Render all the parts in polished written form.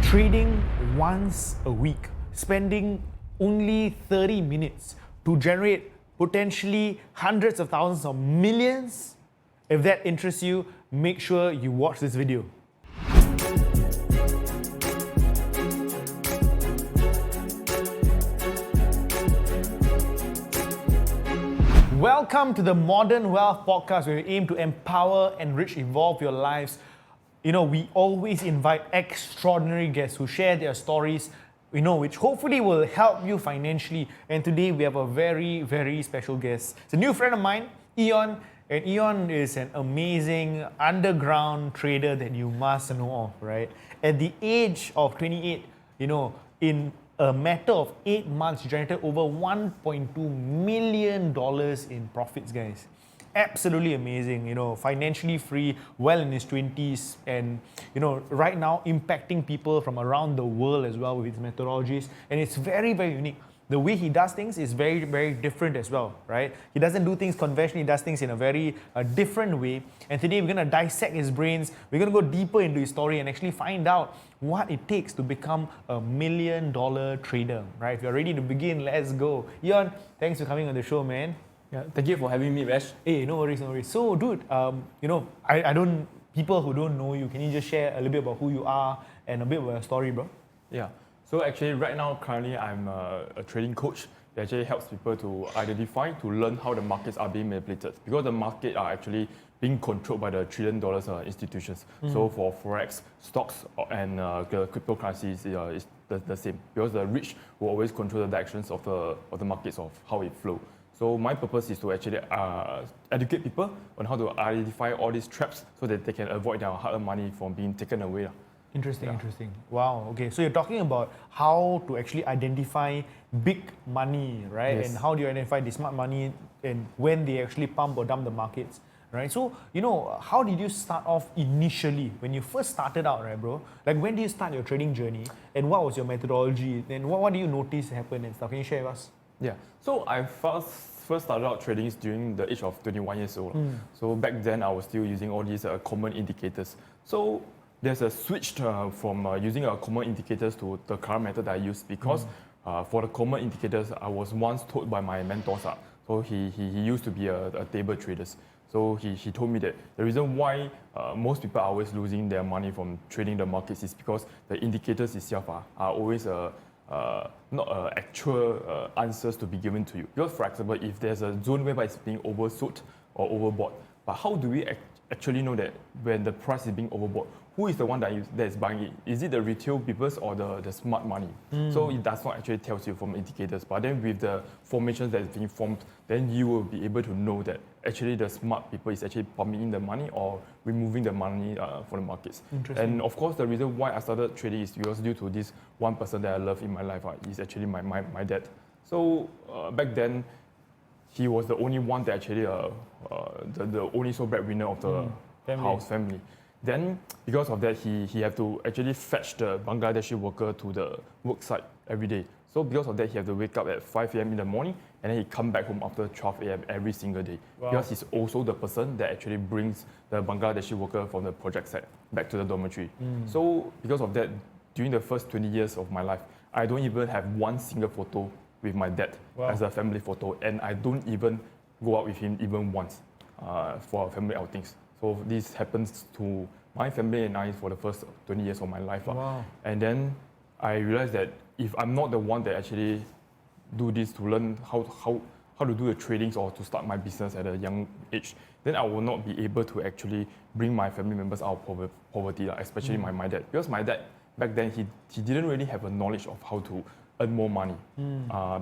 Trading once a week, spending only 30 minutes to generate potentially hundreds of thousands or millions. If that interests you, make sure you watch this video. Welcome to the Modern Wealth Podcast, where we aim to empower, enrich, evolve your lives. You know, we always invite extraordinary guests who share their stories, which hopefully will help you financially. And today we have a very, very special guest. It's a new friend of mine, Yjourn. And Yjourn is an amazing underground trader that you must know of, right? At the age of 28, in a matter of 8 months, he generated over $1.2 million in profits, guys. Absolutely amazing, financially free, well in his 20s, and right now impacting people from around the world as well with his methodologies. And it's very, very unique. The way he does things is very, very different as well, right? He doesn't do things conventionally, he does things in a very different way. And today we're going to dissect his brains, we're going to go deeper into his story and actually find out what it takes to become a $1 million trader, right? If you're ready to begin, let's go. Yjourn, thanks for coming on the show, man. Yeah, thank you for having me, Rash. Hey, no worries, no worries. So, dude, people who don't know you, can you just share a little bit about who you are and a bit about your story, bro? Yeah. So actually, right now, currently, I'm a trading coach that actually helps people to identify, to learn how the markets are being manipulated, because the market are actually being controlled by the $1 trillion institutions. So for forex, stocks, and the cryptocurrencies is the same, because the rich will always control the directions of the markets, of how it flows. So my purpose is to actually educate people on how to identify all these traps so that they can avoid their hard-earned money from being taken away. Interesting. Wow, okay. So you're talking about how to actually identify big money, right? Yes. And how do you identify the smart money and when they actually pump or dump the markets, right? So, how did you start off initially when you first started out, right, bro? Like, when did you start your trading journey and what was your methodology? And what do you notice happen and stuff? Can you share with us? Yeah, so I first started out trading during the age of 21 years old. So back then I was still using all these common indicators. So there's a switch from using common indicators to the current method that I use, because for the common indicators, I was once told by my mentors. So he used to be a table trader. So he told me that the reason why most people are always losing their money from trading the markets is because the indicators itself are always not actual answers to be given to you. Because, for example, if there's a zone whereby it's being oversold or overbought, but how do we actually know that when the price is being overbought, who is the one that is buying it? Is it the retail people or the smart money? So it does not actually tell you from indicators. But then with the formations that is being formed, then you will be able to know that actually the smart people is actually pumping in the money or removing the money for the markets. And of course, the reason why I started trading is because due to this one person that I love in my life is actually my dad. So back then, he was the only one that actually the only sole breadwinner of the family. Then, because of that, he had to actually fetch the Bangladeshi worker to the work site every day. So because of that, he had to wake up at 5 a.m. in the morning, and then he come back home after 12 a.m. every single day. Wow. Because he's also the person that actually brings the Bangladeshi worker from the project site back to the dormitory. So because of that, during the first 20 years of my life, I don't even have one single photo with my dad as a family photo, and I don't even go out with him even once for family outings. So this happens to my family and I for the first 20 years of my life. Wow. And then I realized that if I'm not the one that actually do this to learn how to do the tradings or to start my business at a young age, then I will not be able to actually bring my family members out of poverty, especially my dad. Because my dad, back then, he didn't really have a knowledge of how to earn more money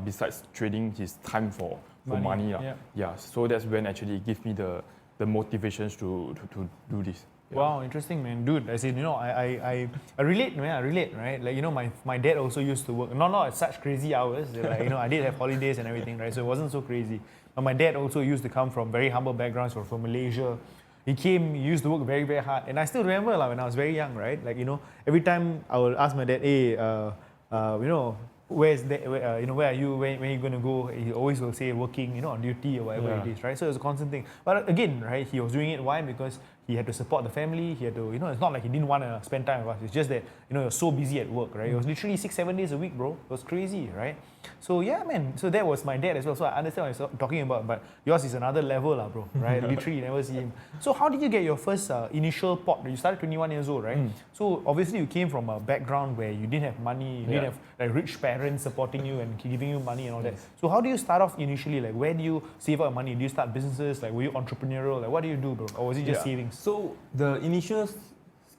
besides trading his time for money. Yeah. So that's when actually it gives me the motivations to do this. Yeah. Wow, interesting, man. Dude, I said, I relate, man. I relate, right? Like, my dad also used to work, not at such crazy hours. Like, I did have holidays and everything, right? So it wasn't so crazy. But my dad also used to come from very humble backgrounds, from Malaysia. He used to work very, very hard. And I still remember, like, when I was very young, right? Like, every time I would ask my dad, hey, where's that, where are you, when are you going to go? He always will say working, on duty or whatever it is, right? So it's a constant thing. But again, right, he was doing it, why? Because he had to support the family. He had to, it's not like he didn't want to spend time with us. It's just that, you're so busy at work, right? It was literally 6-7 days a week, bro. It was crazy, right? So yeah, man. So that was my dad as well. So I understand what you're talking about, but yours is another level, bro, right? Literally, you never see him. So how did you get your first initial pot? You started 21 years old, right? So obviously you came from a background where you didn't have money, you didn't have like rich parents supporting you and giving you money and all that. So how do you start off initially? Like, where do you save up money? Do you start businesses? Like, were you entrepreneurial? Like, what do you do, bro? Or was it just savings? So the initial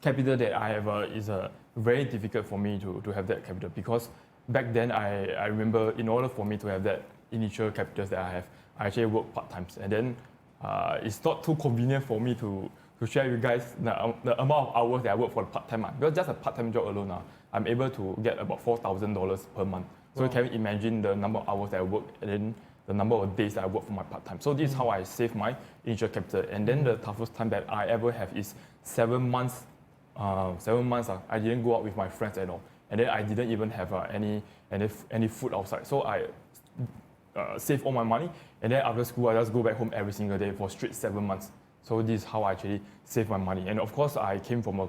capital that I have is very difficult for me to have that capital, because back then I remember, in order for me to have that initial capital that I have, I actually work part-times, and then it's not too convenient for me to share with you guys the amount of hours that I work for the part-time, because just a part-time job alone, I'm able to get about $4,000 per month. So you can imagine the number of hours that I work, and then the number of days that I work for my part-time. So this is how I save my initial capital. And then the toughest time that I ever have is 7 months. 7 months, I didn't go out with my friends at all. And then I didn't even have any food outside. So I save all my money, and then after school, I just go back home every single day for straight 7 months. So this is how I actually save my money. And of course, I came from a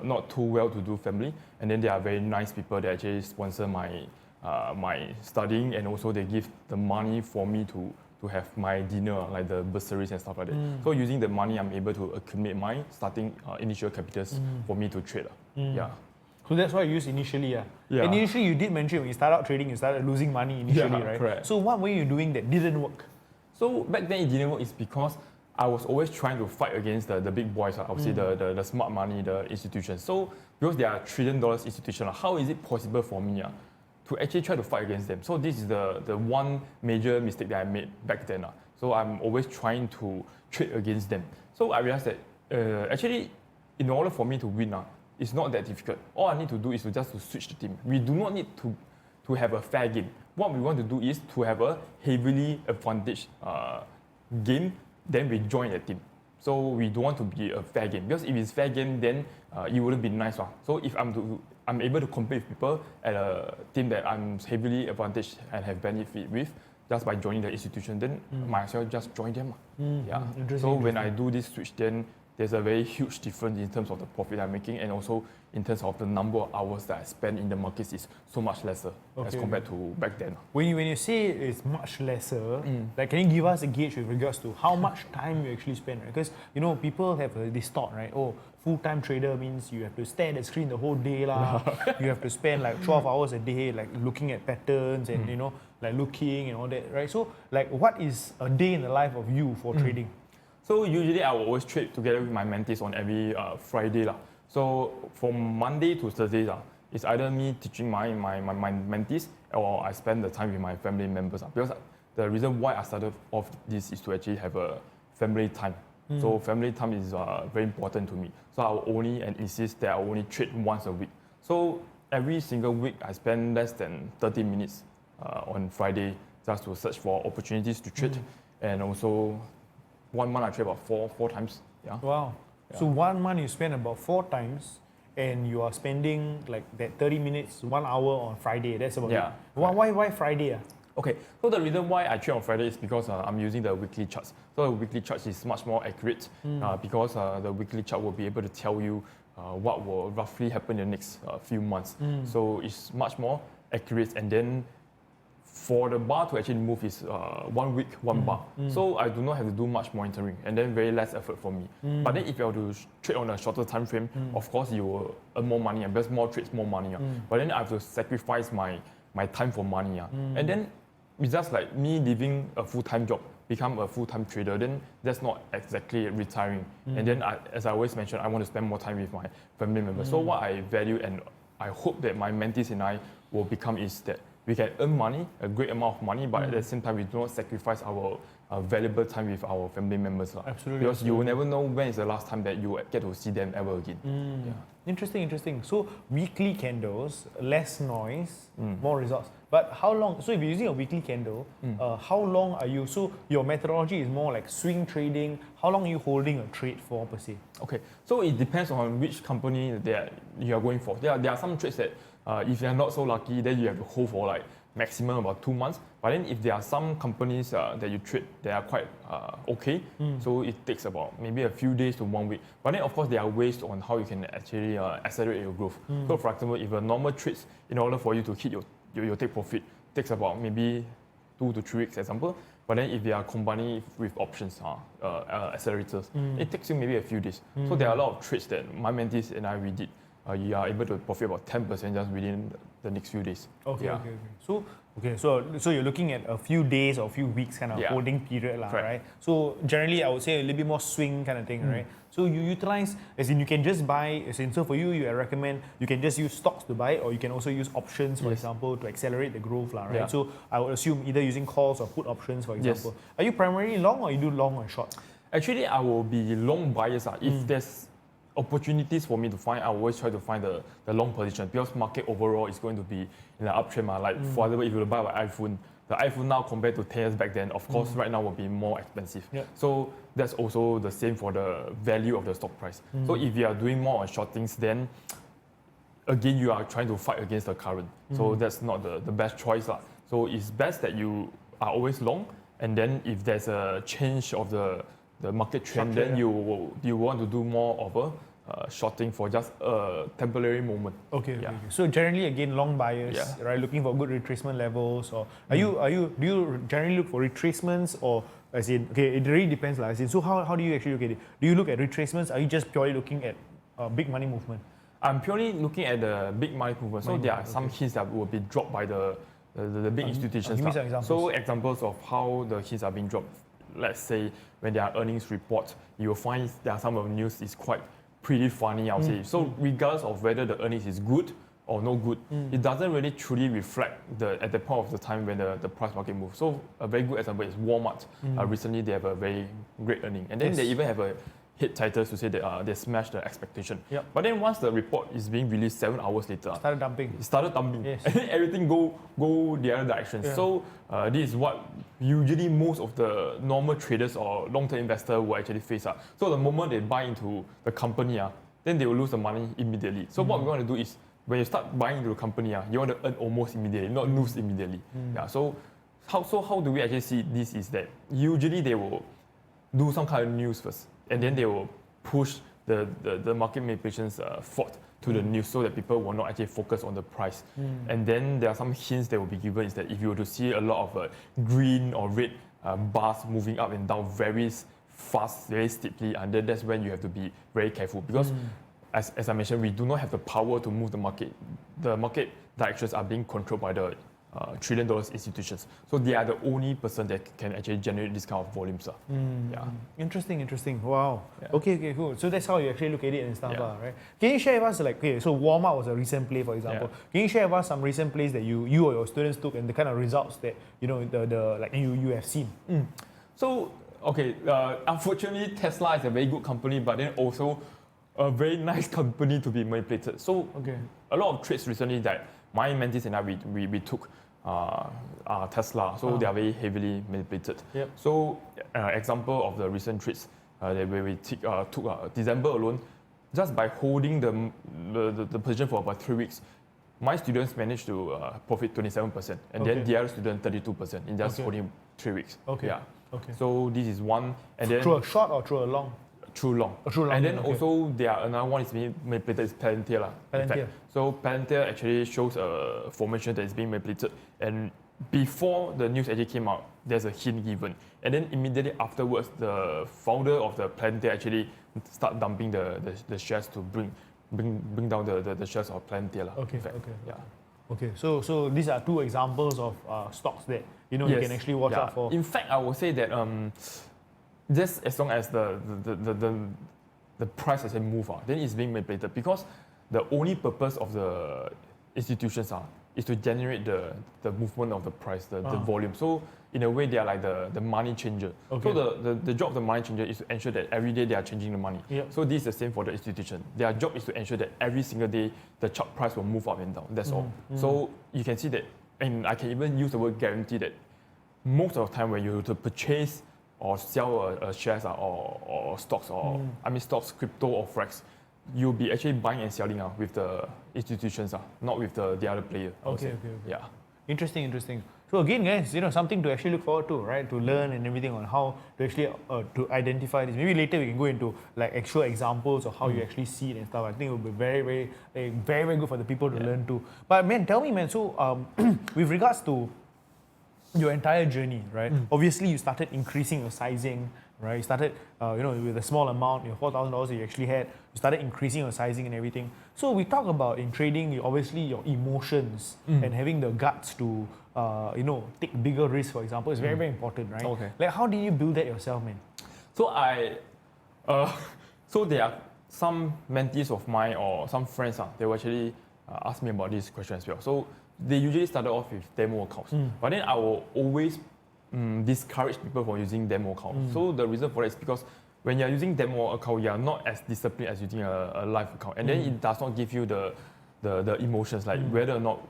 not too well-to-do family, and then there are very nice people that actually sponsor my studying, and also they give the money for me to have my dinner, like the bursaries and stuff like that. So using the money, I'm able to accumulate my starting initial capitals for me to trade. Yeah. So that's what you used initially, Yeah. And initially you did mention when you started out trading, you started losing money initially, right? Correct. So what were you doing that didn't work? So back then it didn't work is because I was always trying to fight against the big boys, I would say the smart money, the institutions. So because they are $1 trillion institutions, how is it possible for me to actually try to fight against them? So this is the one major mistake that I made back then. So I'm always trying to trade against them. So I realized that actually, in order for me to win, it's not that difficult. All I need to do is to switch the team. We do not need to have a fair game. What we want to do is to have a heavily advantaged game, then we join the team. So we don't want to be a fair game, because if it's fair game, then it wouldn't be nice. So if I'm able to compete with people at a team that I'm heavily advantaged and have benefit with just by joining the institution, then might as well just join them. So when I do this switch, then there's a very huge difference in terms of the profit I'm making, and also in terms of the number of hours that I spend in the markets is so much lesser as compared to back then. When you say it's much lesser, like, can you give us a gauge with regards to how much time you actually spend? Right? Because people have this thought, right? Oh, full-time trader means you have to stare at the screen the whole day lah. You have to spend like 12 hours a day, like looking at patterns and like looking and all that, right? So like, what is a day in the life of you for trading? So usually I will always trade together with my mentees on every Friday. So from Monday to Thursday, it's either me teaching my mentees, or I spend the time with my family members. Because the reason why I started off this is to actually have a family time. So family time is very important to me. So I will only insist that I will only trade once a week. So every single week I spend less than 30 minutes on Friday just to search for opportunities to trade, and also 1 month I trade about four times. Yeah. Wow. Yeah. So 1 month you spend about 4 times, and you are spending like that 30 minutes, 1 hour on Friday. That's about it. Why Friday? Okay, so the reason why I trade on Friday is because I'm using the weekly charts. So the weekly chart is much more accurate because the weekly chart will be able to tell you what will roughly happen in the next few months. So it's much more accurate, and then for the bar to actually move is 1 week, 1 bar. So I do not have to do much monitoring, and then very less effort for me. But then if you have to trade on a shorter time frame, of course you will earn more money, and because more trades, more money. But then I have to sacrifice my time for money. And then it's just like me leaving a full-time job, become a full-time trader, then that's not exactly retiring. And then as I always mention, I want to spend more time with my family members. So what I value, and I hope that my mentees and I will become, is that we can earn money, a great amount of money, but at the same time, we do not sacrifice our valuable time with our family members. Absolutely. Because you will never know when is the last time that you get to see them ever again. Interesting. So weekly candles, less noise, more results. But how long? So if you're using a weekly candle, how long are you? So your methodology is more like swing trading. How long are you holding a trade for per se? Okay, so it depends on which company that you are going for. There are some trades that if you are not so lucky, then you have to hold for like maximum about 2 months. But then if there are some companies that you trade, they are quite okay. So it takes about maybe a few days to 1 week. But then of course there are ways on how you can actually accelerate your growth. So for example, if a normal trades, in order for you to hit your take profit, takes about maybe 2 to 3 weeks, example. But then if you are combining it with options, accelerators, it takes you maybe a few days. So there are a lot of trades that my mentees and we did. You are able to profit about 10% just within the next few days. Okay. So you're looking at a few days or a few weeks kind of holding period, right? So generally, I would say a little bit more swing kind of thing, right? So you utilize, as in you can just buy, so for you, I recommend you can just use stocks to buy it, or you can also use options, for example, to accelerate the growth, right? Yeah. So I would assume either using calls or put options, for example. Are you primarily long or you do long or short? Actually, I will be long bias. If there's opportunities for me to find, I always try to find the long position, because market overall is going to be in an uptrend. Like for example, if you buy an iPhone, the iPhone now compared to 10 years back then, of course, right now will be more expensive. So that's also the same for the value of the stock price. So if you are doing more on shortings, then again, you are trying to fight against the current. So that's not the best choice. So it's best that you are always long, and then if there's a change of the market trend, then you want to do more of a shorting for just a temporary moment. Okay. So generally, again, long buyers, right? Looking for good retracement levels, or do you generally look for retracements, or as in, okay, it really depends, as in, so how do you actually look at it? Do you look at retracements? Are you just purely looking at big money movement? I'm purely looking at the big money movement. So there are some hints that will be dropped by the big institutions. Give me some examples. So examples of how the hints are being dropped. Let's say when there are earnings reports, you will find there are some of the news is quite pretty funny, I would say. So regardless of whether the earnings is good or no good, it doesn't really truly reflect at the point of the time when the price market moves. So a very good example is Walmart. Recently they have a very great earning, and then they even have a hit titles to say that they smashed the expectation. But then once the report is being released 7 hours later, Started dumping. It started dumping. And then everything go the other direction. So this is what usually most of the normal traders or long-term investors will actually face. So the moment they buy into the company, then they will lose the money immediately. So what we want to do is, when you start buying into the company, you want to earn almost immediately, not lose immediately. So how do we actually see this is that usually they will do some kind of news first, and then they will push the market manipulations forth to the news, so that people will not actually focus on the price. And then there are some hints that will be given, is that if you were to see a lot of green or red bars moving up and down very fast, very steeply, and then that's when you have to be very careful, because as I mentioned, we do not have the power to move the market. The market directions are being controlled by the $1 trillion institutions. So they are the only person that can actually generate this kind of volumes. Interesting. Wow. Okay, cool. So that's how you actually look at it and stuff, right? Can you share with us, so Walmart was a recent play, for example. Can you share with us some recent plays that you or your students took, and the kind of results that you have seen? So unfortunately, Tesla is a very good company, but then also a very nice company to be manipulated. So a lot of trades recently that my mentees and I we took Tesla, so they are very heavily manipulated. So example of the recent trades that we took December alone, just by holding the position for about 3 weeks, my students managed to profit 27%, and then the other student 32% in just holding 3 weeks. So this is one, and then through a short or through a long? Through long. And then also there are another one is being manipulated, is Palantir. So Palantir actually shows a formation that is being manipulated, and before the news actually came out, there's a hint given, and then immediately afterwards, the founder of the Palantir actually start dumping the shares to bring down the shares of Palantir. Okay, so these are 2 examples of stocks that you can actually watch out for. In fact, I would say that just as long as the price has moved, then it's being manipulated, because the only purpose of the institutions is to generate the movement of the price, the volume. So in a way, they are like the money changer. So the job of the money changer is to ensure that every day they are changing the money. So this is the same for the institution. Their job is to ensure that every single day the chart price will move up and down. That's all. So you can see that, and I can even use the word guarantee, that most of the time when you have to purchase or sell shares or stocks, stocks, crypto or forex, you'll be actually buying and selling with the institutions, not with the other player. Interesting, interesting. So again, guys, something to actually look forward to, right? To learn and everything on how to actually to identify this. Maybe later we can go into like actual examples of how you actually see it and stuff. I think it will be very, very, very, very good for the people to learn too. But man, tell me, man. So with regards to your entire journey, right? Obviously, you started increasing your sizing, right? You started, with a small amount, your $4,000 that you actually had. You started increasing your sizing and everything. So we talk about in trading, obviously your emotions and having the guts to, take bigger risks, for example, is very, very important, right? Okay. Like, how did you build that yourself, man? So there are some mentees of mine or some friends, they will actually ask me about this question as well. So they usually started off with demo accounts, but then I will always discourage people from using demo accounts. So the reason for that is because when you're using demo account, you are not as disciplined as using a live account, and then it does not give you the emotions, like whether or not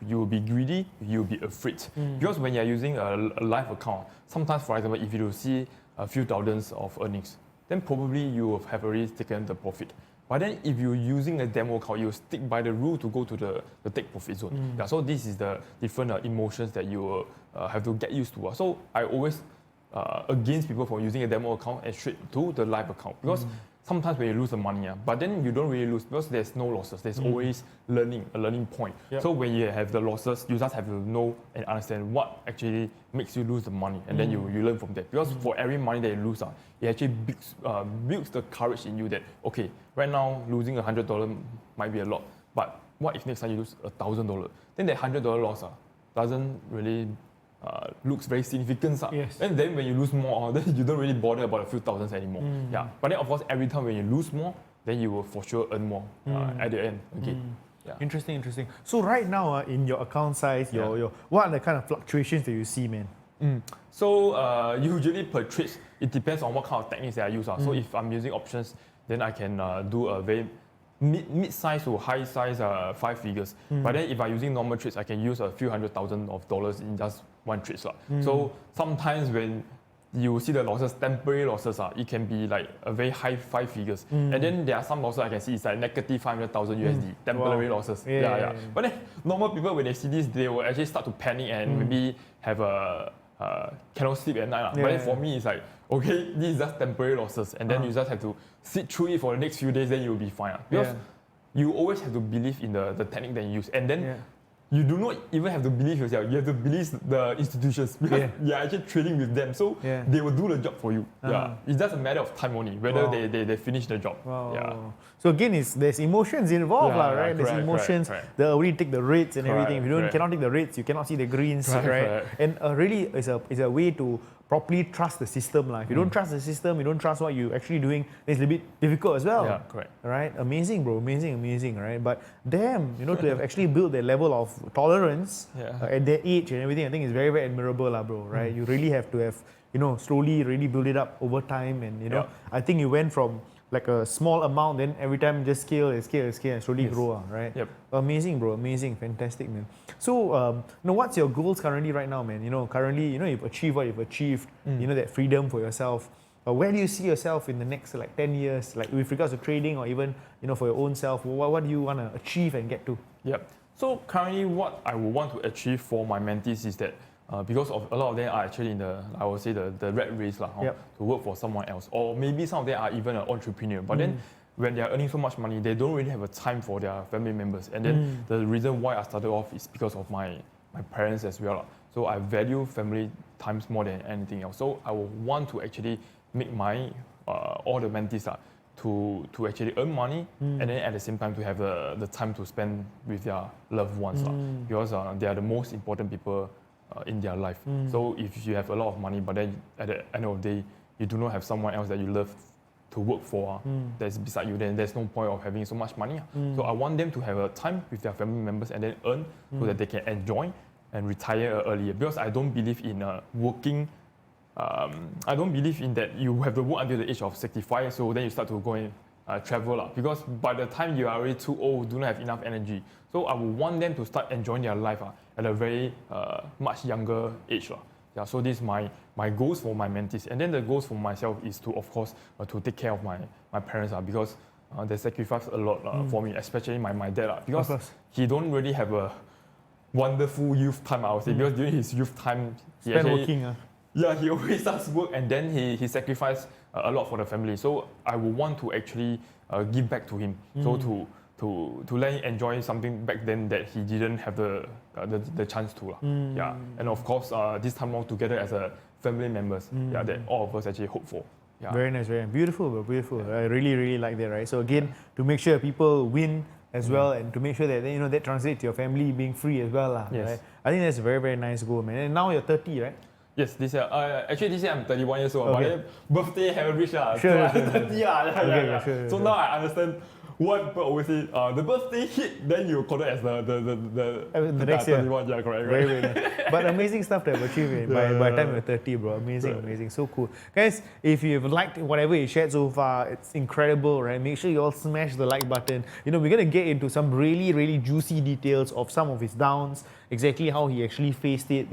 you will be greedy, you will be afraid. Because when you're using a live account, sometimes, for example, if you see a few thousands of earnings, then probably you will have already taken the profit. But then if you're using a demo account, you stick by the rule to go to the take profit zone. So this is the different emotions that you will have to get used to. So I always against people from using a demo account and straight to the live account, because sometimes when you lose the money, but then you don't really lose because there's no losses. There's always a learning point. Yep. So when you have the losses, you just have to know and understand what actually makes you lose the money, and then you learn from that. Because for every money that you lose, it actually builds the courage in you that, okay, right now losing $100 might be a lot, but what if next time you lose $1,000? Then that $100 loss doesn't really looks very significant. Yes. And then when you lose more, then you don't really bother about a few thousands anymore. But then of course, every time when you lose more, then you will for sure earn more at the end. Okay. Interesting. So right now, in your account size, your what are the kind of fluctuations that you see, man? So usually per trade, it depends on what kind of techniques that I use. So if I'm using options, then I can do a very mid-size to high-size 5 figures. But then if I'm using normal trades, I can use a few $100,000 in just one trade. So sometimes when you see the losses, temporary losses, it can be like a very high 5 figures. And then there are some losses I can see it's like negative 500,000 USD, temporary losses. Yeah. But then normal people, when they see this, they will actually start to panic and maybe have a cannot sleep at night. But then for me, it's like, okay, this is just temporary losses, and then you just have to sit through it for the next few days, then you'll be fine. Because you always have to believe in the technique that you use, and then you do not even have to believe yourself. You have to believe the institutions, because you're actually trading with them, so they will do the job for you. It's just a matter of time only, whether they finish the job. So again, there's emotions involved, right? There's emotions. Correct. The already take the rates and everything. If you cannot take the rates, you cannot see the greens, right? And really, it's a way to properly trust the system. If you don't trust the system, you don't trust what you're actually doing, it's a bit difficult as well. Yeah, correct. Right? Amazing, bro. Amazing, right? But damn, to have actually built that level of tolerance at their age and everything, I think is very, very admirable, bro, right? You really have to have, slowly really build it up over time. And, I think you went from like a small amount, then every time just scale and slowly grow, right? Yep. Amazing, bro. Amazing. Fantastic, man. So, what's your goals currently right now, man? Currently, you've achieved what you've achieved, that freedom for yourself. Where do you see yourself in the next 10 years, like with regards to trading or even, for your own self? What do you want to achieve and get to? Yep. So currently what I would want to achieve for my mentees is that because of a lot of them are actually in the rat race to work for someone else, or maybe some of them are even an entrepreneur. But then when they are earning so much money, they don't really have a time for their family members. And then the reason why I started off is because of my parents as well. So I value family times more than anything else. So I would want to actually make my all the mentees to actually earn money, and then at the same time to have the time to spend with their loved ones, because they are the most important people in their life. So if you have a lot of money, but then at the end of the day, you do not have someone else that you love to work for that's beside you, then there's no point of having so much money. So I want them to have a time with their family members and then earn so that they can enjoy and retire earlier. Because I don't believe in working. I don't believe in that you have to work until the age of 65, so then you start to go and travel. Because by the time you are already too old, do not have enough energy. So I would want them to start enjoying their life at a very much younger age. So this is my goals for my mentees. And then the goals for myself is to, of course, to take care of my parents, because they sacrifice a lot for me, especially my dad, because he don't really have wonderful youth time, I would say, because during his youth time, he Spend working. yeah, he always does work, and then he sacrificed a lot for the family. So I would want to actually give back to him. So to let him enjoy something back then that he didn't have the chance to. Yeah, and of course this time all together as a family members. Yeah, that all of us actually hope for. Yeah. Very nice, very nice. Beautiful, bro, beautiful. I really, really like that, right? So again, to make sure people win as well, and to make sure that that translates to your family being free as well, yes. Right? I think that's a very, very nice goal, man. And now you're 30, right? Yes, this year. Actually, this year I'm 31 years old. Okay. But birthday haven't reached. Sure, so I'm sure. 30. Yeah. Sure, So sure. now I understand what people always say. The birthday hit, then you call it as the next year. 31. Yeah, correct. Very, very nice. But amazing stuff to have achieved by the time you're 30, bro. Amazing, Right. amazing. So cool. Guys, if you've liked whatever you shared so far, it's incredible, right? Make sure you all smash the like button. We're going to get into some really, really juicy details of some of his downs, exactly how he actually faced it,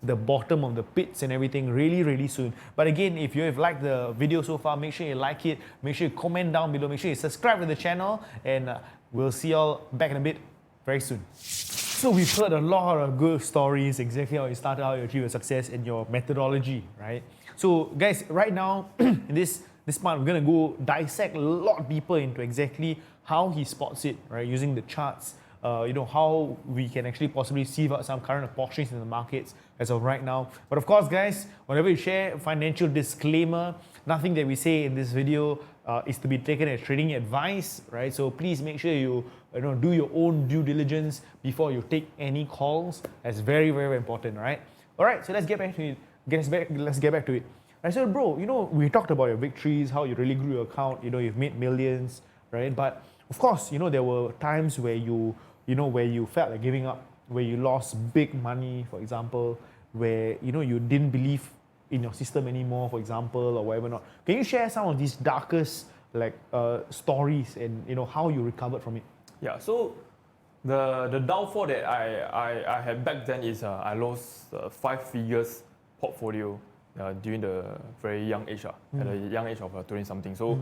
the bottom of the pits and everything really, really soon. But again, if you have liked the video so far, make sure you like it, make sure you comment down below, make sure you subscribe to the channel, and we'll see y'all back in a bit very soon. So we've heard a lot of good stories, exactly how you started, how you achieved your success, and your methodology, right? So guys, right now, in this part, we're going to go dissect a lot deeper into exactly how he spots it, right? Using the charts, how we can actually possibly sieve out some current opportunities in the markets as of right now. But of course, guys, whenever you share financial disclaimer, nothing that we say in this video is to be taken as trading advice, right? So please make sure you do your own due diligence before you take any calls. That's very, very important, right? All right, so let's get back to it. Let's get back to it. I said, bro, we talked about your victories, how you really grew your account. You've made millions, right? But of course, there were times where where you felt like giving up, where you lost big money, for example, where you didn't believe in your system anymore, for example, or whatever not. Can you share some of these darkest stories and how you recovered from it? Yeah. So the downfall that I had back then is I lost 5 figures portfolio during the very young age, at the young age of 20 something. So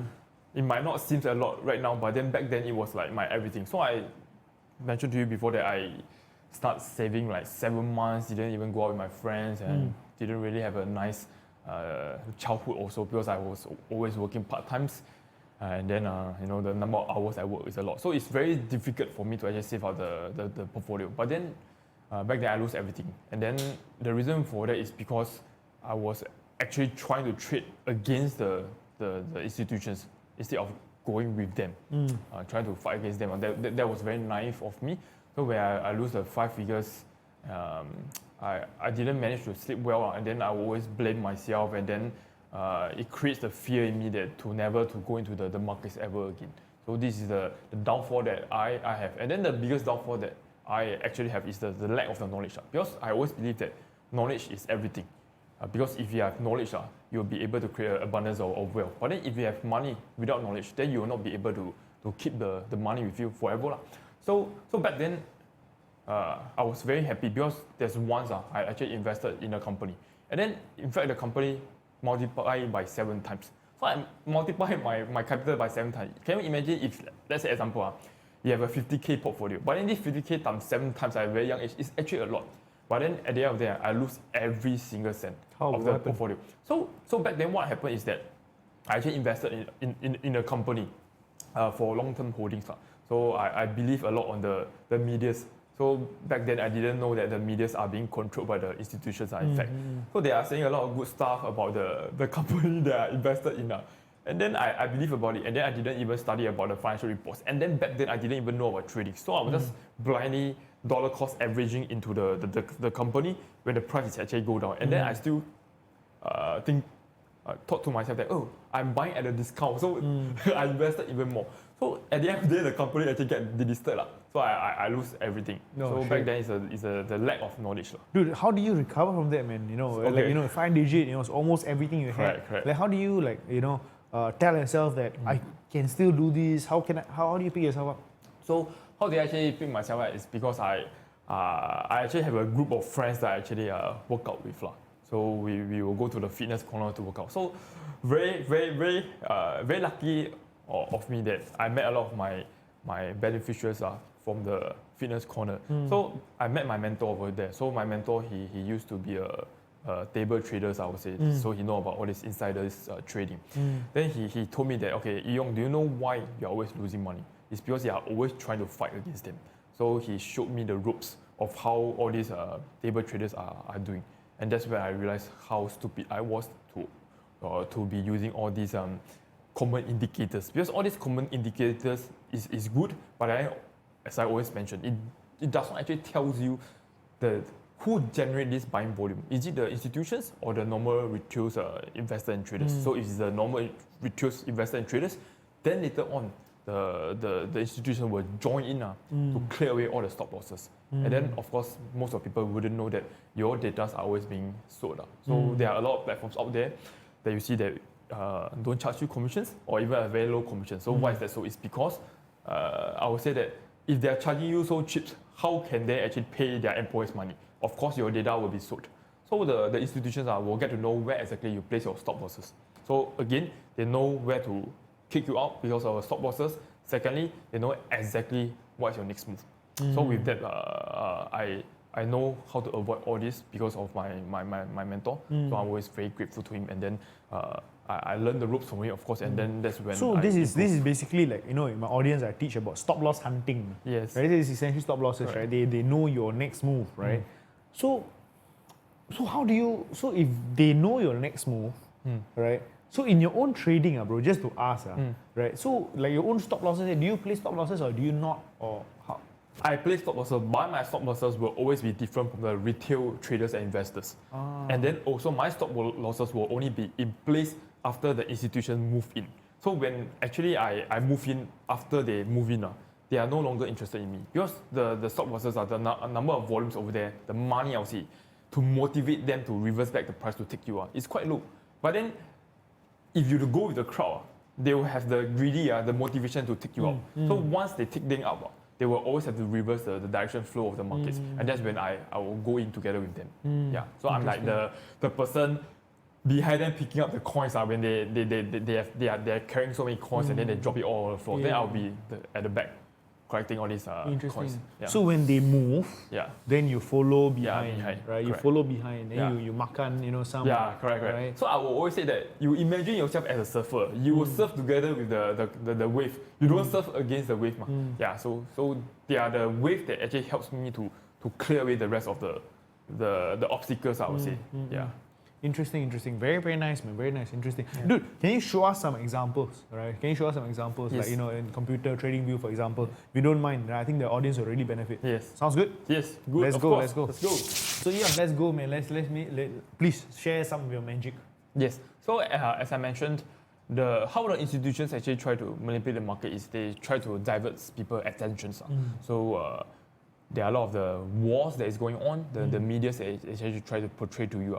it might not seem a lot right now, but then back then it was like my everything. So I mentioned to you before that I start saving like 7 months, didn't even go out with my friends, and didn't really have a nice childhood also, because I was always working part-times, and then the number of hours I work is a lot. So it's very difficult for me to actually save out the portfolio. But then back then I lose everything. And then the reason for that is because I was actually trying to trade against the institutions instead of going with them, trying to fight against them. That was very naive of me. So when I lose the 5 figures, I didn't manage to sleep well, and then I will always blame myself, and then it creates the fear in me that to never to go into the markets ever again. So this is the downfall that I have. And then the biggest downfall that I actually have is the lack of the knowledge. Because I always believe that knowledge is everything. Because if you have knowledge, you'll be able to create an abundance of wealth. But then if you have money without knowledge, then you will not be able to keep the money with you forever. So back then, I was very happy because there's once I actually invested in a company. And then, in fact, the company multiplied by 7 times. So I multiplied my capital by 7 times. Can you imagine if, let's say example, you have a 50K portfolio, but then this 50K times 7 times at a very young age is actually a lot. But then at the end of the day, I lose every single cent of the portfolio. So back then what happened is that I actually invested in a company for long-term holdings. So I believe a lot on the medias. So back then I didn't know that the medias are being controlled by the institutions, in fact. So they are saying a lot of good stuff about the company that I invested in. And then I believe about it, and then I didn't even study about the financial reports. And then back then I didn't even know about trading. So I was just blindly dollar cost averaging into the company when the price is actually go down. And then I still thought to myself that, I'm buying at a discount. So I invested even more. So at the end of the day, the company actually get delisted. So I lose everything. Back then it's the lack of knowledge. Dude, how do you recover from that, man? 5 digit, it's almost everything you had. Correct. Like, how do you tell yourself that I can still do this? How do you pick yourself up? So how do I actually pick myself up is because I actually have a group of friends that I actually work out with. So we will go to the fitness corner to work out. So very lucky of me that I met a lot of my beneficiaries from the fitness corner. So I met my mentor over there. So my mentor, he used to be a table trader, I would say. So he know about all this insiders trading. Then he told me that, okay, Yjourn, do you know why you're always losing money? It's because you are always trying to fight against them. So he showed me the ropes of how all these table traders are doing. And that's where I realized how stupid I was to be using all these common indicators. Because all these common indicators is good, but as I always mention, it does not actually tells you who generate this buying volume. Is it the institutions or the normal retail investor and traders? So if it's the normal retail investor and traders, then later on, the institution will join in to clear away all the stop losses. And then, of course, most of people wouldn't know that your data are always being sold. So there are a lot of platforms out there that you see that don't charge you commissions or even a very low commission. So why is that so? It's because I would say that if they are charging you so cheap, how can they actually pay their employees money? Of course, your data will be sold. So the institutions will get to know where exactly you place your stop losses. So again, they know where to kick you out because of stop losses. Secondly, they know exactly what's your next move. So with that, I know how to avoid all this because of my mentor. So I'm always very grateful to him. And then I learned the ropes from him, of course. And then that's when. So this is basically like, in my audience, I teach about stop loss hunting. Yes. Right. This is essentially stop losses, right? They know your next move, right? So how do you? So if they know your next move, right? So in your own trading, bro, just to ask, right? So like your own stop losses, do you play stop losses or do you not, or how? I play stop losses, but my stop losses will always be different from the retail traders and investors. And then also my stop losses will only be in place after the institution move in. So when actually I move in after they move in, they are no longer interested in me because the stop losses are the number of volumes over there, the money I'll see to motivate them to reverse back the price to take you it's quite low. But then if you go with the crowd, they will have the greedy, the motivation to take you out. So once they take them out, they will always have to reverse the direction flow of the markets. And that's when I will go in together with them. Yeah. So I'm like the person behind them picking up the coins when they are carrying so many coins and then they drop it all on the floor. Then I'll be at the back collecting all these coins. Yeah. So when they move, then you follow behind, behind, right? You correct. follow behind, then you makan, some. Yeah, correct. Right? So I will always say that you imagine yourself as a surfer. You will surf together with the wave. You don't surf against the wave. Yeah, so they are the wave that actually helps me to clear away the rest of the obstacles, I would say. Yeah. Interesting. Very, very nice, man. Very nice, interesting. Yeah. Dude, can you show us some examples, right? Can you show us some examples, yes. like, in computer trading view, for example? If you don't mind, right? I think the audience will really benefit. Yes. Sounds good? Yes, good. Let's go. So yeah, let's go, man. Please share some of your magic. Yes. So as I mentioned, how the institutions actually try to manipulate the market is they try to divert people's attentions. So there are a lot of the wars that is going on, the media actually try to portray to you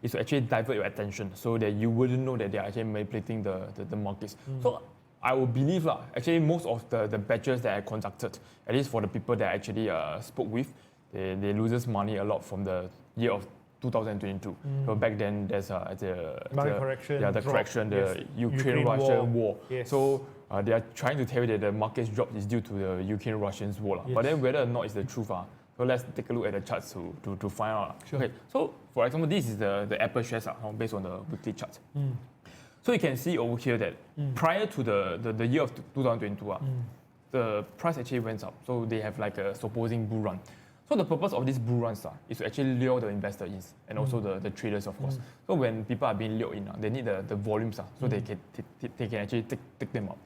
is to actually divert your attention so that you wouldn't know that they are actually manipulating the markets. So I would believe actually most of the batches that I conducted, at least for the people that I actually spoke with, they loses money a lot from the year of 2022. So back then there's the correction, the Ukraine-Russia war. Yes. So they are trying to tell you that the market's drop is due to the Ukraine-Russian war. Yes. But then whether or not it's the truth, so let's take a look at the charts to find out. Sure. Okay, so for example, this is the Apple shares based on the weekly chart. So you can see over here that prior to the year of 2022, the price actually went up. So they have like a supposing bull run. So the purpose of these bull runs is to actually lure the investor in and also the traders, of course. So when people are being lured in, they need the volumes so they can actually take them up.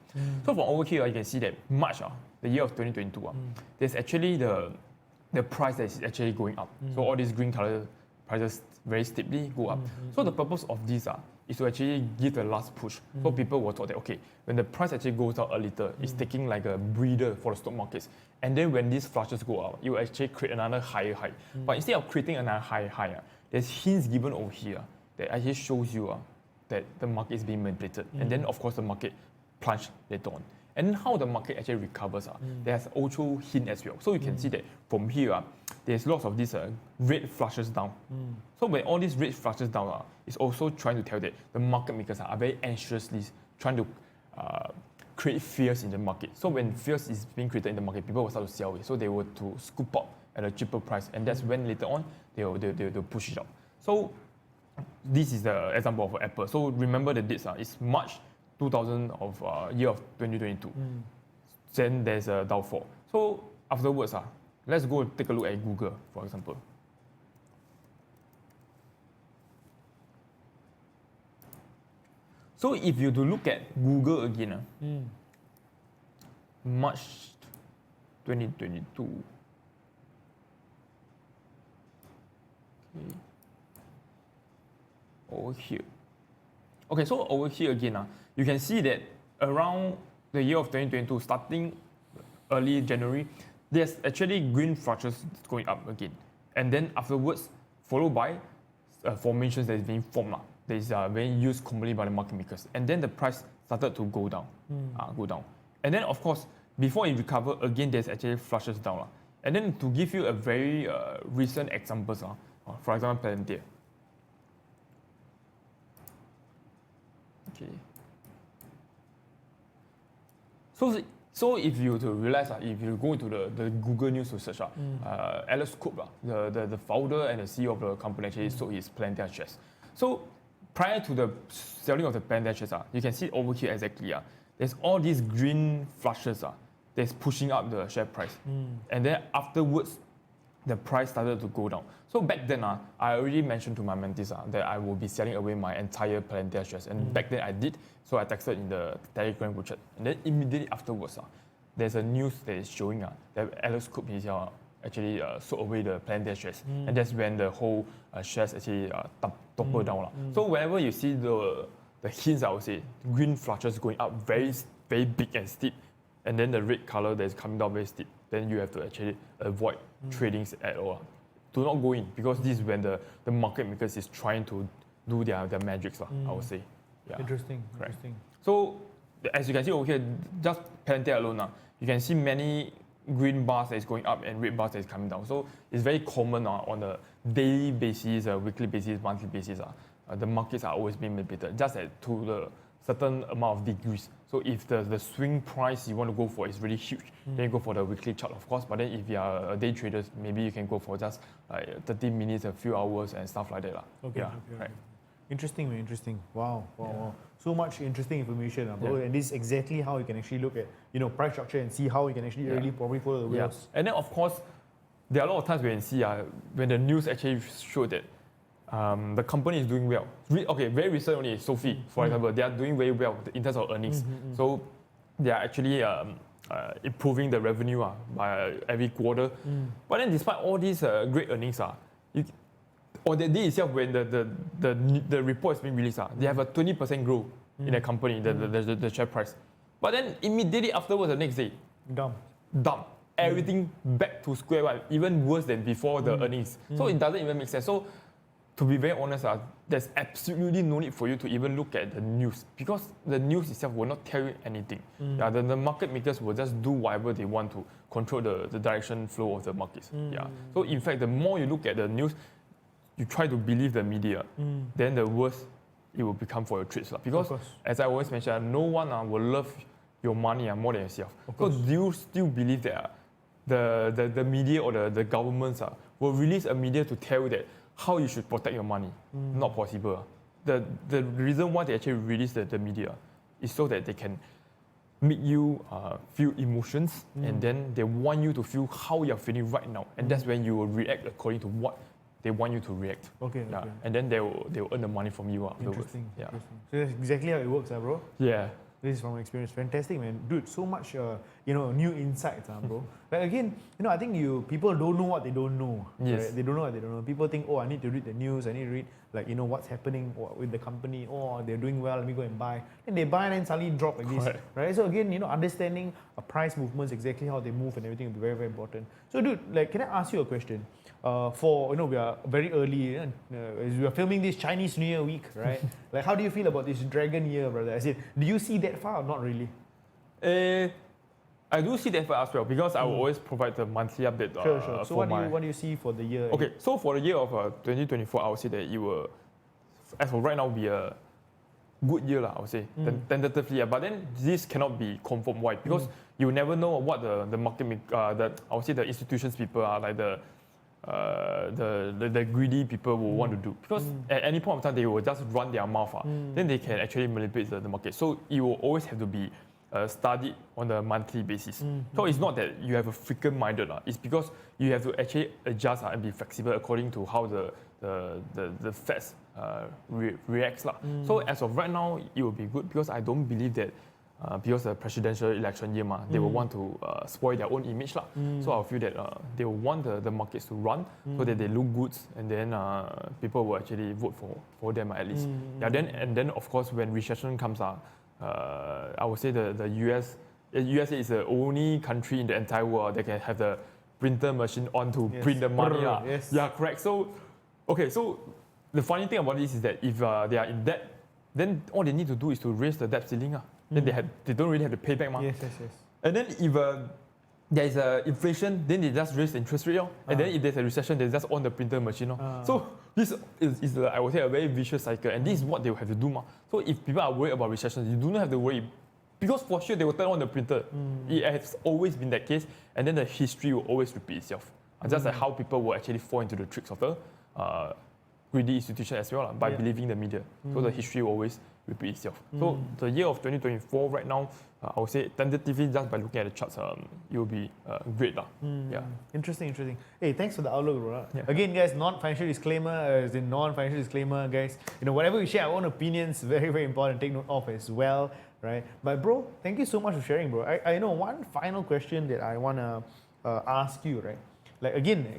So from over here, you can see that March, the year of 2022, there's actually the price that is actually going up. So all these green color prices very steeply go up. So the purpose of this is to actually give the last push. So people were thought that, okay, when the price actually goes down a little, it's taking like a breather for the stock markets. And then when these flushes go out, you actually create another higher high. But instead of creating another higher, there's hints given over here that actually shows you that the market is being manipulated. And then, of course, the market plunged later on. And how the market actually recovers, there's also hint as well. So you can see that from here, there's lots of these red flushes down. So when all these red flushes down, it's also trying to tell that the market makers are very anxiously trying to create fears in the market. So when fears is being created in the market, people will start to sell it. So they will to scoop up at a cheaper price, and that's when later on they'll push it up. So this is the example of Apple. So remember the dates. It's March 2000 of year of 2022. Then there's a downfall. So afterwards, let's go take a look at Google, for example. So if you to look at Google again, March 2022. Okay. Over here. Okay, so over here again, you can see that around the year of 2022, starting early January, there's actually green fluctuations going up again. And then afterwards, followed by formations that is being formed. That is very used commonly by the market makers. And then the price started to go down. And then of course, before it recovered, again, there's actually flushes down. And then to give you a very recent examples, for example, Palantir. Okay. So if you to realize, if you go into the Google News to search, Alex Cook, the founder and the CEO of the company, actually sold his Palantir shares. So prior to the selling of the Palantir shares, you can see over here exactly, there's all these green flushes that's pushing up the share price. And then afterwards, the price started to go down. So back then, I already mentioned to my mentees that I will be selling away my entire Palantir shares. And back then I did, so I texted in the Telegram group chat. And then immediately afterwards, there's a news that is showing that Alex Cook himself actually sold away the Palantir shares. And that's when the whole shares actually toppled down. So whenever you see the hints, I would say, green flushes going up very, very big and steep, and then the red color that is coming down very steep, then you have to actually avoid tradings at all. Do not go in, because this is when the market makers is trying to do their magics, I would say. Yeah. Interesting. So as you can see over here, just Palantir alone, you can see many green bars that is going up and red bars that is coming down. So it's very common on a daily basis, weekly basis, monthly basis. The markets are always being manipulated, just to the certain amount of degrees. So if the swing price you want to go for is really huge, then you go for the weekly chart, of course. But then if you are a day trader, maybe you can go for just 30 minutes, a few hours, and stuff like that. Okay. Interesting, man. Interesting. Wow. So much interesting information, bro. And this is exactly how you can actually look at price structure and see how you can actually really probably follow the wheels. And then of course, there are a lot of times when you see when the news actually show that the company is doing well. Very recent only, Sophie, for example, they are doing very well in terms of earnings. So they are actually improving the revenue by every quarter. But then despite all these great earnings, or the day itself when the report is being released, they have a 20% growth in the company, the share price. But then immediately afterwards, the next day, dump. Everything back to square one, even worse than before the earnings. So it doesn't even make sense. So to be very honest, there's absolutely no need for you to even look at the news, because the news itself will not tell you anything. The market makers will just do whatever they want to control the direction flow of the markets. So in fact, the more you look at the news, you try to believe the media, then the worse it will become for your trades. Because as I always mention, no one will love your money more than yourself. So do you still believe that the media or the governments will release a media to tell you that how you should protect your money? Not possible. The reason why they actually release the media is so that they can make you feel emotions, and then they want you to feel how you're feeling right now, and that's when you will react according to what they want you to react. And then they will earn the money from you afterwards. Interesting. So that's exactly how it works, bro. Yeah. This is from experience. Fantastic, man. Dude, so much new insights, bro. But again, I think people don't know what they don't know. Yes. Right? They don't know what they don't know. People think, I need to read the news, I need to read what's happening with the company, they're doing well, let me go and buy. And they buy and then suddenly drop like this. Right? So again, understanding a price movements, exactly how they move and everything will be very, very important. So dude, can I ask you a question? We are very early, as we are filming this Chinese New Year week, right? How do you feel about this Dragon Year, brother? I said, do you see that far or not really? I do see that far as well, because I will always provide the monthly update. Sure. So what do you see for the year? Okay, so for the year of 2024, I would say that it will, as for right now, be a good year, I would say, tentatively. But then this cannot be confirmed. Why? Because you never know what the market, I would say the institutions people are, like the greedy people will want to do. Because at any point of time, they will just run their mouth. Then they can actually manipulate the market. So you will always have to be studied on a monthly basis. So it's not that you have a freaking minded. It's because you have to actually adjust and be flexible according to how the Feds reacts. So as of right now, it will be good because I don't believe that because the presidential election year, they will want to spoil their own image. So I feel that they will want the markets to run so that they look good, and then people will actually vote for them at least. Then of course when recession comes, I would say the USA is the only country in the entire world that can have the printer machine on to print the money. Yes. Yeah, correct. So the funny thing about this is that if they are in debt, then all they need to do is to raise the debt ceiling. Then they don't really have to pay back. Yes. And then if there is inflation, then they just raise the interest rate. And then if there's a recession, they just on the printer machine. So this is I would say, a very vicious cycle. And this is what they will have to do. So if people are worried about recession, you do not have to worry. Because for sure, they will turn on the printer. It has always been that case. And then the history will always repeat itself. Just like how people will actually fall into the tricks of the greedy institution as well, by believing the media. So the history will always repeat itself. So the year of 2024 right now, I would say tentatively just by looking at the charts, it will be great. Yeah. Interesting. Hey, thanks for the outlook, bro. Yeah. Again, guys, non-financial disclaimer, as in non-financial disclaimer, guys. Whatever we share, our own opinions, very, very important. Take note of as well, right? But bro, thank you so much for sharing, bro. I know one final question that I wanna ask you, right? Like again,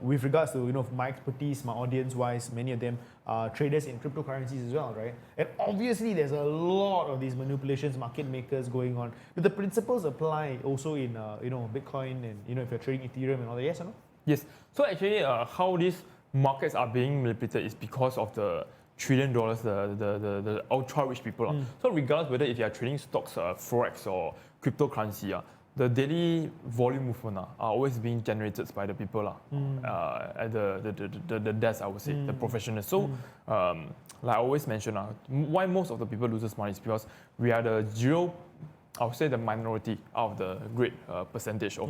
with regards to my expertise, my audience-wise, many of them are traders in cryptocurrencies as well, right? And obviously, there's a lot of these manipulations, market makers going on. Do the principles apply also in Bitcoin and if you're trading Ethereum and all that? Yes or no? Yes. So actually, how these markets are being manipulated is because of the $1 trillion, the ultra rich people. So regardless whether if you are trading stocks, forex or cryptocurrency, the daily volume movement are always being generated by the people at the desk, I would say, the professionals. So like I always mention, why most of the people loses money is because we are I would say the minority out of the great percentage of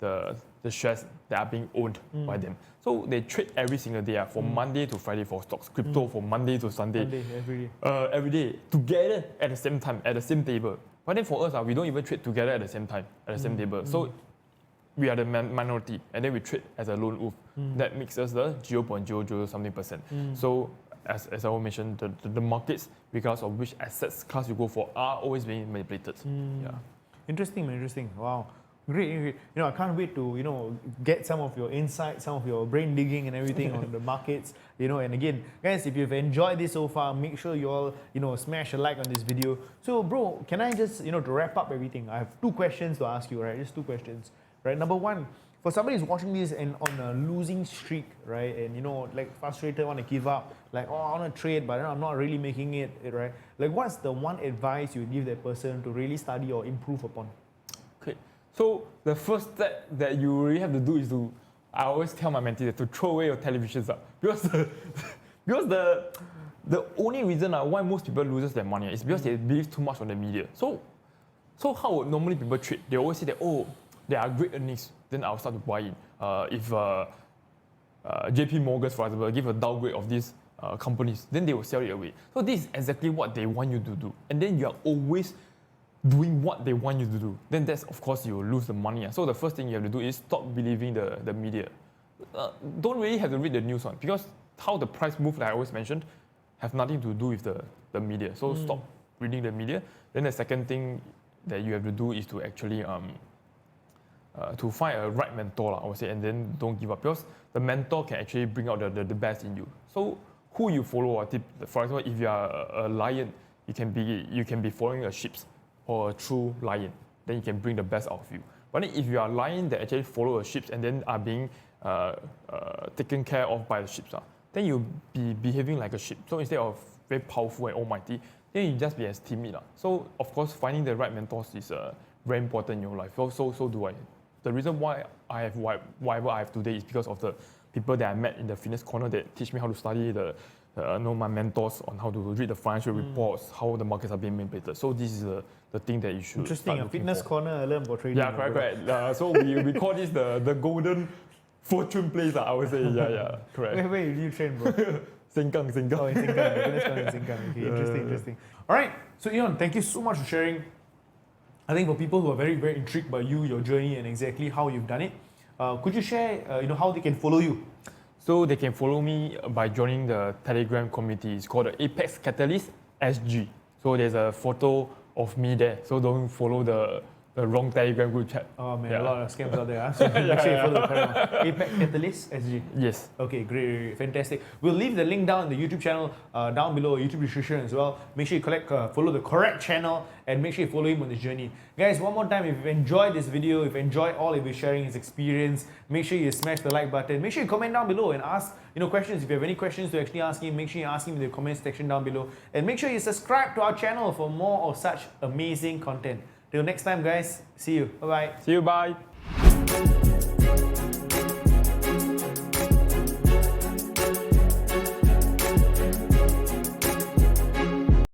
the shares that are being owned by them. So they trade every single day, from Monday to Friday for stocks, crypto from Monday to Sunday. Every day, together at the same time, at the same table. But then for us, we don't even trade together at the same time, at the same table. So we are the minority, and then we trade as a lone wolf. That makes us the 0.00 something percent. So as I mentioned, the markets, regardless of which assets class you go for, are always being manipulated. Yeah. Interesting. Wow. Great. I can't wait to get some of your insights, some of your brain digging and everything on the markets. And again, guys, if you've enjoyed this so far, make sure you all smash a like on this video. So, bro, can I just to wrap up everything? I have 2 questions to ask you, right? Just 2 questions, right? Number 1, for somebody who's watching this and on a losing streak, right? And like frustrated, want to give up, like, I want to trade, but I'm not really making it, right? Like, what's the one advice you would give that person to really study or improve upon? Okay. So the first step that you really have to do is I always tell my mentees to throw away your televisions because the only reason why most people loses their money is because they believe too much on the media. So how would normally people trade? They always say that, there are great earnings, then I'll start to buy in. If JP Morgan, for example, give a downgrade of these companies, then they will sell it away. So this is exactly what they want you to do. And then you are always doing what they want you to do, then that's, of course, you will lose the money. So the first thing you have to do is stop believing the media. Don't really have to read the news one, because how the price move, like I always mentioned, have nothing to do with the media. So stop reading the media. Then the second thing that you have to do is to actually to find a right mentor, I would say, and then don't give up, because the mentor can actually bring out the best in you. So who you follow, for example, if you are a lion, you can be following a sheep or a true lion, then you can bring the best out of you. But then if you are a lion that actually follow a sheep and then are being taken care of by the sheep, then you'll be behaving like a sheep. So instead of very powerful and almighty, then you just be as timid. So of course, finding the right mentors is very important in your life. So do I. The reason why I have whatever I have today is because of the people that I met in the fitness corner that teach me how to study the my mentors on how to read the financial reports, how the markets are being manipulated. So this is the thing that you should Interesting. start A looking fitness for. corner, I learned about trading. Yeah, correct. So we call this the golden fortune place, I would say. Yeah, correct. Where did you train, bro? Sengkang. Oh, in Sengkang. The fitness corner in Sengkang. Okay, interesting. All right. So, Yjourn, thank you so much for sharing. I think for people who are very, very intrigued by you, your journey, and exactly how you've done it, could you share, how they can follow you? So they can follow me by joining the Telegram community. It's called the Apex Catalyst SG. So there's a photo of me there. So don't follow the wrong Telegram group chat. Oh man, a lot of scams out there. Huh? So make sure you follow the correct one. Apex Catalyst SG. Yes. Okay, great, fantastic. We'll leave the link down in the YouTube channel down below, YouTube description as well. Make sure you follow the correct channel and make sure you follow him on this journey. Guys, one more time, if you've enjoyed this video, if you enjoyed all of his sharing his experience, make sure you smash the like button. Make sure you comment down below and ask questions. If you have any questions to actually ask him, make sure you ask him in the comment section down below. And make sure you subscribe to our channel for more of such amazing content. Till next time, guys. See you. Bye-bye. See you. Bye.